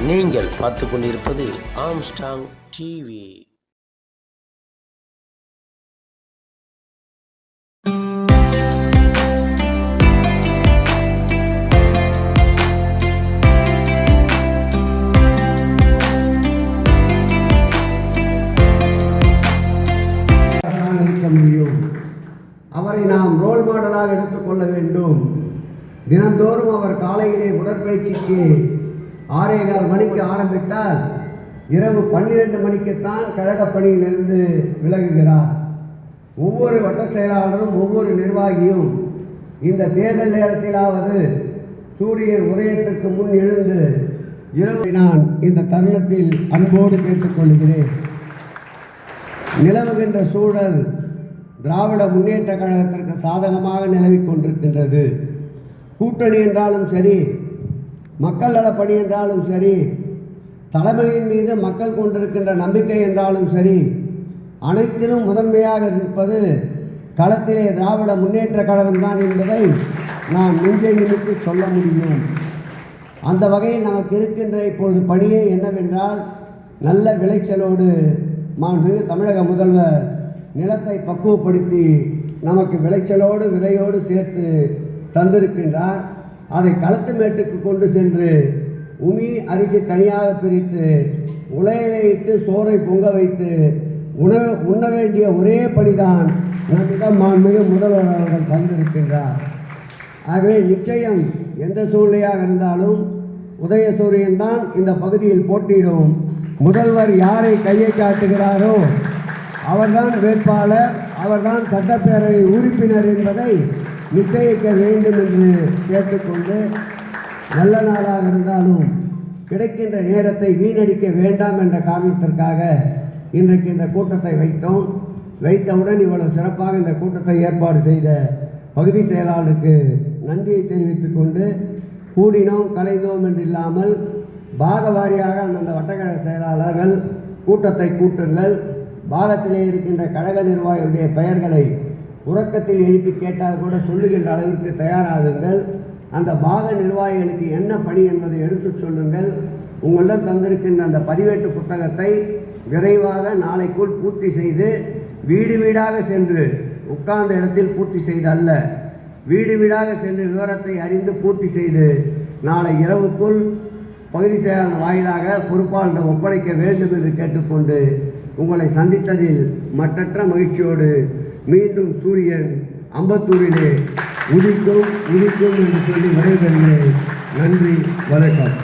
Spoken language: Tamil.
நீங்கள் பார்த்து கொண்டிருப்பது ஆம்ஸ்டாங் டிவி. அவரை நாம் ரோல் மாடலாக எடுத்துக்கொள்ள வேண்டும். தினந்தோறும் அவர் காலையிலே உடற்பயிற்சிக்கு 6:15 மணிக்கு ஆரம்பித்தால் இரவு 12 மணிக்குத்தான் கழக பணியிலிருந்து விலகுகிறார். ஒவ்வொரு வட்ட செயலாளரும் ஒவ்வொரு நிர்வாகியும் இந்த தேர்தல் நேரத்திலாவது சூரியன் உதயத்திற்கு முன் எழுந்து இரவு நான் இந்த தருணத்தில் அன்போடு கேட்டுக்கொள்கிறேன். நிலவுகின்ற சூழல் திராவிட முன்னேற்ற கழகத்திற்கு சாதகமாக நிலவிக் கொண்டிருக்கின்றது. கூட்டணி என்றாலும் சரி, மக்கள் நலப்பணி என்றாலும் சரி, தலைமையின் மீது மக்கள் கொண்டிருக்கின்ற நம்பிக்கை என்றாலும் சரி, அனைத்திலும் முதன்மையாக இருப்பது களத்திலே திராவிட முன்னேற்ற கழகம்தான் என்பதை நாம் நெஞ்சை நிமித்து சொல்ல முடியும். அந்த வகையில் நமக்கு இருக்கின்ற இப்பொழுது பணியே என்னவென்றால், நல்ல விளைச்சலோடு மாண்புமிகு தமிழக முதல்வர் நிலத்தை பக்குவப்படுத்தி நமக்கு விளைச்சலோடு விதையோடு சேர்த்து தந்திருக்கின்றார். அதை களத்து மேட்டுக்கு கொண்டு சென்று உமி அரிசி தனியாக பிரித்து உலையிட்டு சோறை பொங்க வைத்து உண்ண வேண்டிய ஒரே பணிதான் நம்மிடம் மாண்புமிகு முதல்வர் அவர்கள் தந்திருக்கின்றார். ஆகவே நிச்சயம் எந்த சூழ்நிலையாக இருந்தாலும் உதயசூரியன் தான் இந்த பகுதியில் போட்டியிடும். முதல்வர் யாரை கையை காட்டுகிறாரோ அவர்தான் வேட்பாளர், அவர்தான் சட்டப்பேரவை உறுப்பினர் என்பதை நிச்சயிக்க வேண்டும் என்று கேட்டுக்கொண்டு, நல்ல நாளாக இருந்தாலும் கிடைக்கின்ற நேரத்தை வீணடிக்க வேண்டாம் என்ற காரணத்திற்காக இன்றைக்கு இந்த கூட்டத்தை வைத்தோம். வைத்தவுடன் இவ்வளவு சிறப்பாக இந்த கூட்டத்தை ஏற்பாடு செய்த பகுதி செயலாளருக்கு நன்றியை தெரிவித்துக் கொண்டு, கூடினோம் கலைந்தோம் என்று இல்லாமல் பாக வாரியாக அந்தந்த வட்டக்கழக செயலாளர்கள் கூட்டத்தை கூட்டுங்கள். பாகத்திலே இருக்கின்ற கழக நிர்வாகிகளுடைய பெயர்களை உறக்கத்தில் எழுப்பி கேட்டால் கூட சொல்லுகின்ற அளவிற்கு தயாராகுங்கள். அந்த பாக நிர்வாகிகளுக்கு என்ன பணி என்பதை எடுத்து சொல்லுங்கள். உங்களிடம் தந்திருக்கின்ற அந்த பதிவேட்டு புத்தகத்தை விரைவாக நாளைக்குள் பூர்த்தி செய்து வீடு வீடாக சென்று உட்கார்ந்த இடத்தில் பூர்த்தி செய்து அல்ல, வீடு வீடாக சென்று விவரத்தை அறிந்து பூர்த்தி செய்து நாளை இரவுக்குள் பகுதி செயலாளர் வாயிலாக பொறுப்பாளரிடம் ஒப்படைக்க வேண்டும் என்று கேட்டுக்கொண்டு, உங்களை சந்தித்ததில் மற்றற்ற மகிழ்ச்சியோடு மீண்டும் சூரியன் அம்பத்தூரிலே உதிக்கும் என்று சொல்லி விடைபெறுகிறேன். நன்றி, வணக்கம்.